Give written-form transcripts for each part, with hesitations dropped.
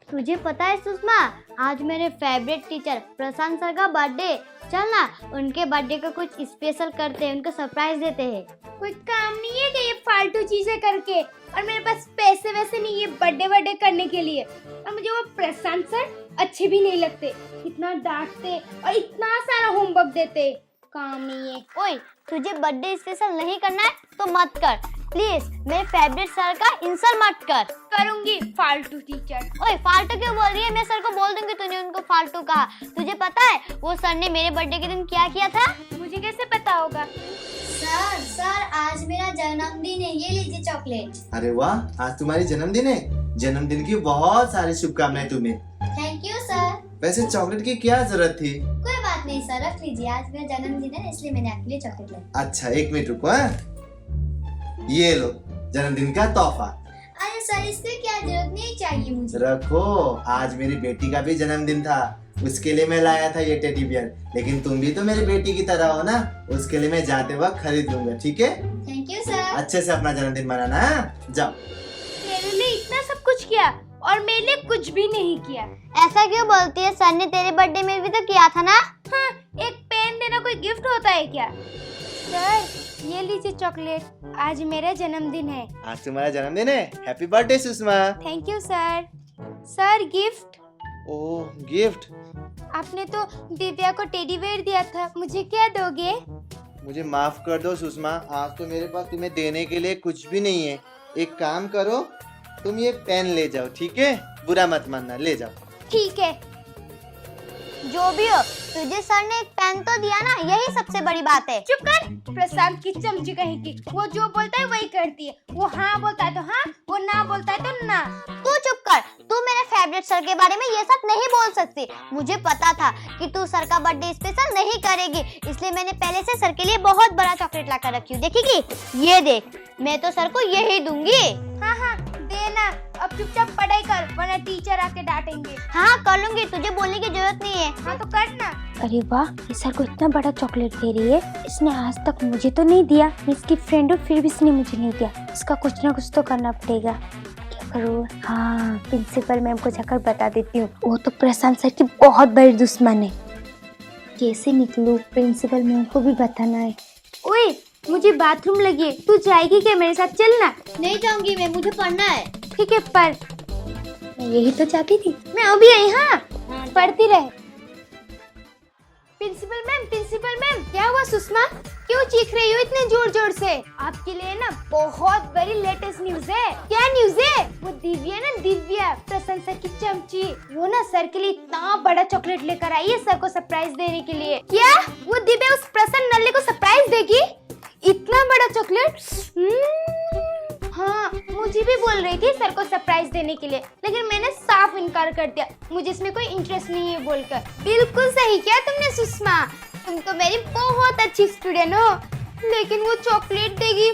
तुझे पता है सुषमा, आज मेरे फेवरेट टीचर प्रशांत सर का बर्थडे। चल ना उनके बर्थडे को कुछ स्पेशल करते हैं, उनको सरप्राइज देते हैं। कोई काम नहीं है कि ये फालतू चीजें करके, और मेरे पास पैसे वैसे नहीं है बर्थडे करने के लिए। और मुझे वो प्रशांत सर अच्छे भी नहीं लगते, इतना डांटते और इतना सारा होमवर्क देते, काम नहीं है। ओए, तुझे बर्थडे स्पेशल नहीं करना है तो मत कर प्लीज। मेरे फेवरेट सर का इंसल्ट मत कर। करूंगी फालतू टीचर। ओए फालतू क्यों बोल रही है? मैं सर को बोल दूंगी तूने उनको फालतू कहा। तुझे पता है वो सर ने मेरे बर्थडे के दिन क्या किया था? मुझे कैसे पता होगा? सर आज मेरा जन्मदिन है, ये लीजिए चॉकलेट। अरे वाह, आज तुम्हारी जन्मदिन है। जन्मदिन की बहुत सारी शुभकामनाएं तुम्हें। Thank you sir. वैसे चॉकलेट की क्या जरूरत थी? कोई बात नहीं सर, रख लीजिए। आज मेरा जन्मदिन है इसलिए मैंने आपके लिए चॉकलेट लाई। अच्छा, एक मिनट रुको। ये लो जन्मदिन का तोहफा। अरे सर इससे क्या जरूरत नहीं चाहिए मुझे। रखो, आज मेरी बेटी का भी जन्मदिन था, उसके लिए मैं लाया था ये टेडी बियर। लेकिन तुम भी तो मेरी बेटी की तरह हो ना, उसके लिए मैं जाते वक्त खरीद लूंगा, ठीक है? Thank you sir. अच्छे से अपना जन्मदिन मनाना। जाओ। तेरे लिए इतना सब कुछ किया और मेरे लिए कुछ भी नहीं किया। ऐसा क्यों बोलती है? सर ने तेरे बर्थडे में भी तो किया था ना। हाँ, एक पेन देना कोई गिफ्ट होता है क्या? सर ये लीजिए चॉकलेट, आज मेरा जन्मदिन है। आज तुम्हारा जन्मदिन है। Happy birthday Sushma. Thank you sir. Sir gift? Oh gift. आपने तो दिव्या को टेडी बेयर दिया था, मुझे क्या दोगे? मुझे माफ कर दो सुषमा, आज तो मेरे पास तुम्हें देने के लिए कुछ भी नहीं है। एक काम करो, तुम ये पेन ले जाओ, ठीक है? बुरा मत मानना, ले जाओ। ठीक है। जो भी हो, तुझे सर ने एक पेन तो दिया ना, यही सबसे बड़ी बात है। चुप कर, प्रशांत की चमची कहीं की। वो जो बोलता है वही करती है। वो हाँ बोलता है तो हाँ, वो ना बोलता है तो ना। तू चुप कर। तू मेरे फेवरेट सर के बारे में ये सब नहीं बोल सकती। मुझे पता था कि तू सर का बर्थडे स्पेशल नहीं करेगी, इसलिए मैंने पहले से सर के लिए बहुत बड़ा चॉकलेट लाकर रखी हूँ। देखेगी? ये देख, मैं तो सर को यही दूंगी। हाँ हाँ देना। अब चुपचाप पढ़ाई कर, वरना टीचर आके डांटेंगे। हाँ कर लूंगी, तुझे बोलने की जरूरत नहीं है। हाँ तो करना। अरे वाह, ये सर को इतना बड़ा चॉकलेट दे रही है। इसने आज तक मुझे तो नहीं दिया, मैं इसकी फ्रेंड हूँ फिर भी इसने मुझे नहीं दिया। इसका कुछ ना कुछ तो करना पड़ेगा। क्या करूँ? हाँ, प्रिंसिपल मैम को जाकर बता देती हूँ। वो तो प्रशांत सर की बहुत बड़ी दुश्मन है। कैसे निकलूँ? प्रिंसिपल मैम को भी बताना है। ओए मुझे बाथरूम लगी है, तू जाएगी क्या मेरे साथ? चलना। नहीं जाऊंगी मैं, मुझे पढ़ना है। ठीक है पर मैं यही तो चाहती थी। मैं अभी आई। हाँ पढ़ती रहे। प्रिंसिपल मैम क्या हुआ? सुषमा क्यों चीख रही हो इतने जोर जोर से? आपके लिए ना बहुत बड़ी लेटेस्ट न्यूज है। क्या न्यूज है? वो दिव्या ना, दिव्या प्रशांत सर की चमची, वो ना सर के लिए इतना बड़ा चॉकलेट लेकर आई है सर को सरप्राइज देने के लिए। क्या वो दिव्या उस प्रसन्न नल्ले को सरप्राइज देगी? इतना बड़ा चॉकलेट? हाँ मुझे भी बोल रही थी सर को सरप्राइज देने के लिए, लेकिन मैंने साफ इनकार कर दिया, मुझे इसमें कोई इंटरेस्ट नहीं है बोलकर। बिल्कुल सही किया तुमने सुषमा, तुम तो मेरी बहुत अच्छी स्टूडेंट हो। लेकिन वो चॉकलेट देगी,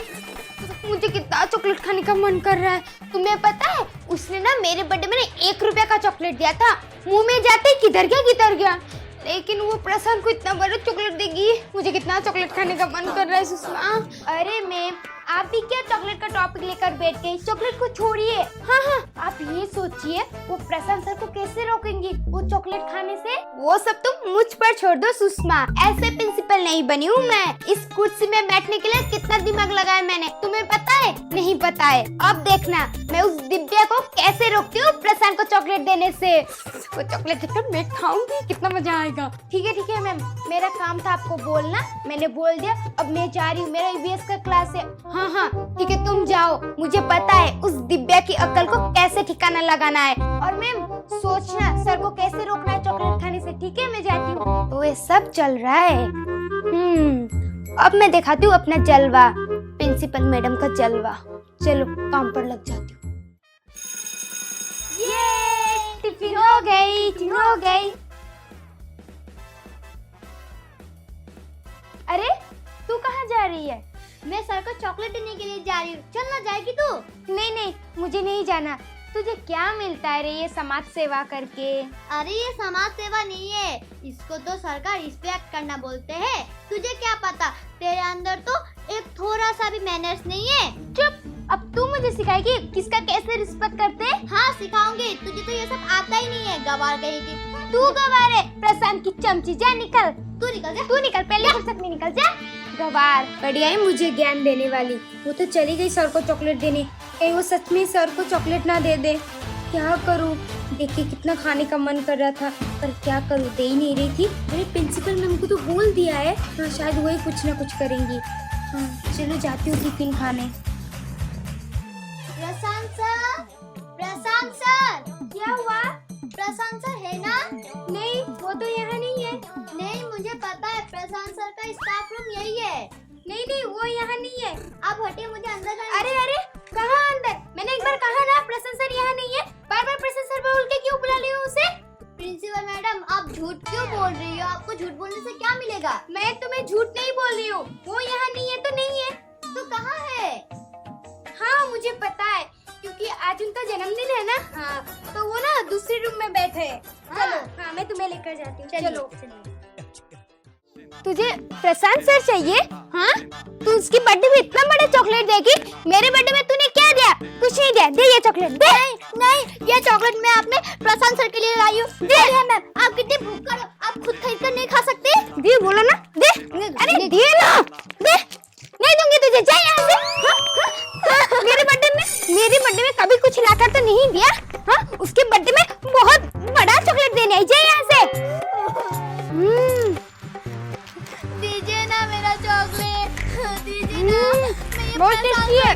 मुझे कितना चॉकलेट खाने का मन कर रहा है। तुम्हें पता है उसने ना मेरे बर्थडे में 1 रुपया का चॉकलेट दिया था, मुंह में जाते ही किधर गया। लेकिन वो प्रशांत को इतना बड़ा चॉकलेट देगी, मुझे कितना चॉकलेट खाने का मन कर रहा है सुषमा। अरे मैम आप भी क्या चॉकलेट का टॉपिक लेकर बैठ गए? चॉकलेट को छोड़िए। हाँ आप ये सोचिए वो प्रशांत सर को कैसे रोकेंगी वो चॉकलेट खाने से? वो सब तुम मुझ पर छोड़ दो सुषमा, ऐसे प्रिंसिपल नहीं बनी हूँ मैं। इस कुर्सी में बैठने के लिए कितना दिमाग लगाया मैंने, तुम्हें पता है? नहीं पता है? अब देखना मैं उस दिव्या को कैसे रोकती हूँ प्रशांत को चॉकलेट देने से। वो चॉकलेट देखकर मैं खाऊंगी, कितना मजा आएगा। ठीक है मैम, मेरा काम था आपको बोलना, मैंने बोल दिया। अब मैं जा रही हूँ, मेरा ईवीएस का क्लास है। हाँ ठीक है तुम जाओ, मुझे पता है उस दिव्या की अक्ल को कैसे ठिकाना लगाना है। और मैम सोचना सर को कैसे रोकना है चॉकलेट खाने से। ठीक है मैं जाती हूँ। तो ये सब चल रहा है। अब मैं दिखाती हूँ अपना जलवा, प्रिंसिपल मैडम का जलवा। चलो काम पर लग जाती हूँ। ये टिफिन हो गई। अरे तू कहाँ जा रही है? मैं सर को चॉकलेट देने के लिए जा रही हूँ। चल ना, जाएगी तू? नहीं मुझे नहीं जाना। तुझे क्या मिलता है रे ये समाज सेवा करके? अरे ये समाज सेवा नहीं है, इसको तो सरकार रिस्पेक्ट करना बोलते हैं। तुझे क्या पता, तेरे अंदर तो एक थोड़ा सा भी मैनर्स नहीं है। चुप, अब तू मुझे सिखाएगी किसका कैसे रिस्पेक्ट करते हैं? हाँ सिखाऊंगी, तुझे तो ये सब आता ही नहीं है, गवार कहेगी। तू गवार है, प्रशांत की चमची, जा निकल। तू निकल जा। तू निकल, पहले फुर्सत में निकल जा। गवार बढ़िया है मुझे ज्ञान देने वाली। वो तो चली गई सर को चॉकलेट देने, कहीं वो सच में सर को चॉकलेट ना दे दे। क्या करूं? देखिए कितना खाने का मन कर रहा था, पर क्या करूं, दे ही नहीं रही थी। अरे प्रिंसिपल मैम को तो बोल दिया है, हाँ शायद वही कुछ ना कुछ करेंगी। हाँ चलो जाती हूँ टिफिन खाने। प्रशांत सर, प्रशांत सर, क्या हुआ? प्रशांत सर है ना? नहीं वो तो यहाँ नहीं है। नहीं मुझे पता है, प्रशांत सर का स्टाफ रूम यही है। नहीं नहीं वो यहाँ नहीं है। आप हटिए, मुझे अंदर जाना है। अरे अरे कहाँ अंदर? मैंने एक बार कहा ना प्रशांत सर यहाँ नहीं है। बार बार प्रशांत सर बोल के क्यों बुला रही हो उसे? प्रिंसिपल मैडम आप झूठ क्यों बोल रही हो? आपको झूठ बोलने से क्या मिलेगा? मैं तुम्हें झूठ नहीं बोल रही हूँ, वो यहाँ नहीं है तो नहीं है। तो कहाँ है? हाँ मुझे पता है, क्योंकि आज उनका जन्मदिन है ना। हाँ तो वो ना दूसरे रूम में बैठे हैं। चलो हाँ मैं तुम्हें लेकर जाती हूँ। चलो तुझे प्रशांत सर चाहिए? हाँ तू उसकी बर्थडे में इतना बड़ा चॉकलेट देगी, मेरे बर्थडे में तूने क्या दिया? कुछ नहीं दिया। दे ये चॉकलेट दे। नहीं ये चॉकलेट मैं अपने प्रशांत सर के लिए लाई हूँ। दे मैम, आप कितने भूखा हो, आप खुद खरीद कर नहीं खा सकते? दे बोलो ना, दे। अरे दे ना, दे। नहीं दूंगी तुझे, जा यहाँ से। हाँ? मेरे बर्थडे में कभी कुछ लाकर तो नहीं दिया। हाँ उसके बर्थडे में बहुत बड़ा चॉकलेट देने आई, जा यहाँ से। दीजिए ना मेरा चॉकलेट, दीजिए ना। बहुत टेस्टी है।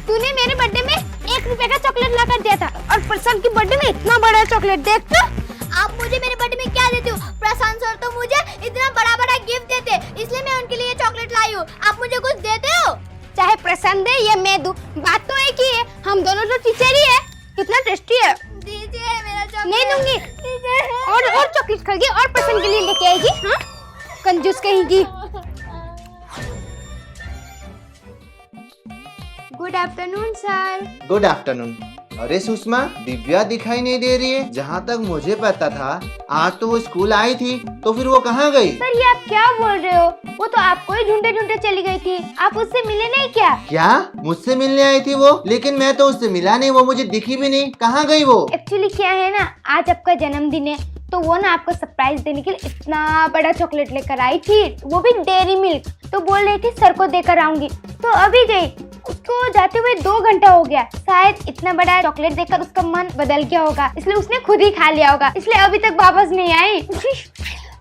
तूने मेरे बर्थडे में 1 रुपए का चॉकलेट लाकर दिया था, और प्रशांत की बर्थडे में इतना बड़ा चॉकलेट। देख तो आप मुझे मेरे बर्थडे में क्या देते हो? प्रशांत सर तो मुझे इतना बड़ा बड़ा गिफ्ट देते, इसलिए मैं उनके लिए चॉकलेट लाई हूँ। आप मुझे कुछ देते हो? चाहे प्रशांत दे या मैं दूं, बात तो एक ही है, हम दोनों तो टीचर ही है। कितना टेस्टी है। दीजिए मेरा चॉकलेट। नहीं दूंगी। और चॉकलेट खाएगी और प्रशांत के लिए लेके आएगी। हाँ कंजूस कहेगी। Good afternoon sir. Good afternoon. अरे सुषमा, दिव्या दिखाई नहीं दे रही है। जहाँ तक मुझे पता था आज तो वो स्कूल आई थी, तो फिर वो कहाँ गई? सर ये आप क्या बोल रहे हो? वो तो आपको ही ढूंढते ढूंढते चली गई थी, आप उससे मिले नहीं क्या? क्या मुझसे मिलने आई थी वो? लेकिन मैं तो उससे मिला नहीं, वो मुझे दिखी भी नहीं। कहाँ गई वो? एक्चुअली क्या है ना, आज आपका जन्मदिन है, तो वो ना आपको सरप्राइज देने के लिए इतना बड़ा चॉकलेट लेकर आई थी, वो भी डेयरी मिल्क। तो बोल रही थी सर को देकर आऊंगी, तो अभी गई। उसको जाते हुए 2 घंटा हो गया। शायद इतना बड़ा चॉकलेट देखकर उसका मन बदल गया होगा, इसलिए उसने खुद ही खा लिया होगा, इसलिए अभी तक वापस नहीं आई।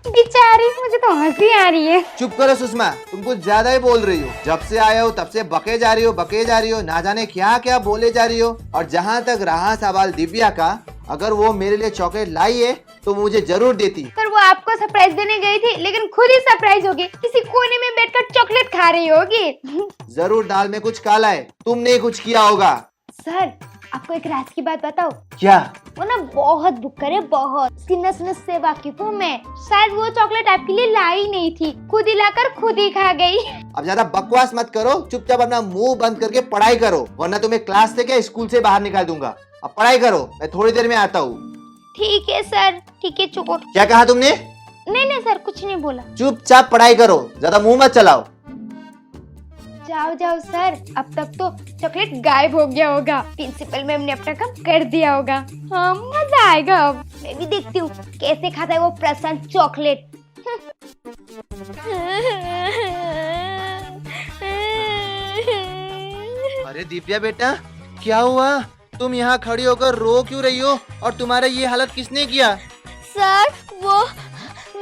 बेचारी, मुझे तो हंसी आ रही है। चुप करो सुषमा, तुम कुछ ज्यादा ही बोल रही हो। जब से आया हो तब से बके जा रही हो, ना जाने क्या क्या बोले जा रही हो। और जहाँ तक रहा सवाल दिव्या का, अगर वो मेरे लिए चॉकलेट लाई है तो मुझे जरूर देती। पर वो आपको सरप्राइज देने गई थी, लेकिन खुद ही सरप्राइज होगी, किसी कोने में बैठकर चॉकलेट खा रही होगी। जरूर दाल में कुछ काला है, तुमने कुछ किया होगा। सर आपको एक राज की बात बताओ? क्या? वो ना बहुत भुक्कड़ है, बहुत। उसकी नस नस से वाकिफ हूँ मैं। शायद वो चॉकलेट आपके लिए लाई नहीं थी, खुद ही लाकर खुद ही खा गई। अब ज्यादा बकवास मत करो, चुपचाप अपना मुंह बंद करके पढ़ाई करो, वरना तुम्हें क्लास से क्या स्कूल से बाहर निकाल दूंगा। अब पढ़ाई करो, मैं थोड़ी देर में आता हूँ। ठीक है सर, ठीक है। चुप। क्या कहा तुमने? नहीं सर, कुछ नहीं बोला। चुपचाप पढ़ाई करो, ज्यादा मुंह मत चलाओ। जाओ जाओ सर, अब तक तो चॉकलेट गायब हो गया होगा। प्रिंसिपल मैम ने अपना काम कर दिया होगा। हाँ मजा आएगा। अब मैं भी देखती हूँ कैसे खाता है वो प्रशांत चॉकलेट। अरे दिव्या बेटा, क्या हुआ? तुम यहाँ खड़ी होकर रो क्यों रही हो? और तुम्हारा ये हालत किसने किया? सर वो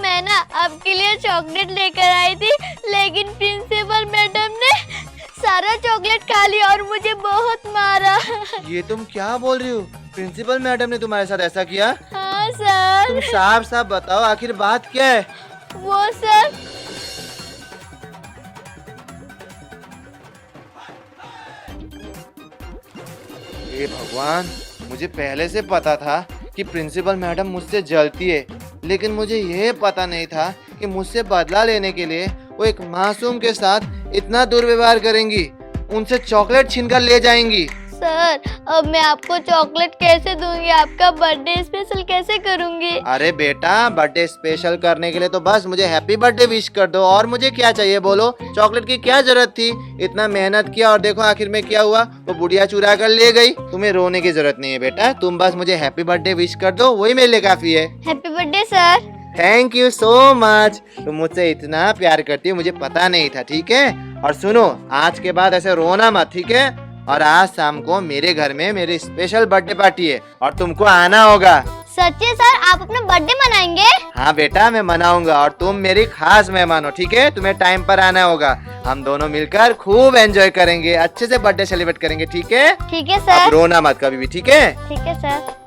मैं ना आपके लिए चॉकलेट लेकर आई थी, लेकिन प्रिंसिपल मैडम ने सारा चॉकलेट खा लिया और मुझे बहुत मारा। ये तुम क्या बोल रही हो? प्रिंसिपल मैडम ने तुम्हारे साथ ऐसा किया? हाँ सर। तुम साफ साफ बताओ, आखिर बात क्या है? वो सर, हे भगवान, मुझे पहले से पता था कि प्रिंसिपल मैडम मुझसे जलती है, लेकिन मुझे ये पता नहीं था कि मुझसे बदला लेने के लिए वो एक मासूम के साथ इतना दुर्व्यवहार करेंगी, उनसे चॉकलेट छीनकर ले जाएंगी। सर अब मैं आपको चॉकलेट कैसे दूंगी, आपका बर्थडे स्पेशल कैसे करूंगी? अरे बेटा, बर्थडे स्पेशल करने के लिए तो बस मुझे हैप्पी बर्थडे विश कर दो, और मुझे क्या चाहिए बोलो? चॉकलेट की क्या जरूरत थी? इतना मेहनत किया और देखो आखिर में क्या हुआ, वो बुढ़िया चुरा कर ले गई। तुम्हें रोने की जरूरत नहीं है बेटा, तुम बस मुझे हैप्पी बर्थडे विश कर दो, वही मेरे लिए काफी है। Happy birthday sir. Thank you so much, तुम मुझसे इतना प्यार करती हो मुझे पता नहीं था, ठीक है? और सुनो, आज के बाद ऐसे रोना मत, ठीक है? और आज शाम को मेरे घर में मेरी स्पेशल बर्थडे पार्टी है और तुमको आना होगा। सच्ची सर, आप अपना बर्थडे मनाएंगे? हाँ बेटा, मैं मनाऊंगा और तुम मेरी खास मेहमान हो, ठीक है? तुम्हें टाइम पर आना होगा, हम दोनों मिलकर खूब एंजॉय करेंगे, अच्छे से बर्थडे सेलिब्रेट करेंगे, ठीक है? ठीक है अब सर। रोना मत कभी भी, ठीक है? ठीक है सर।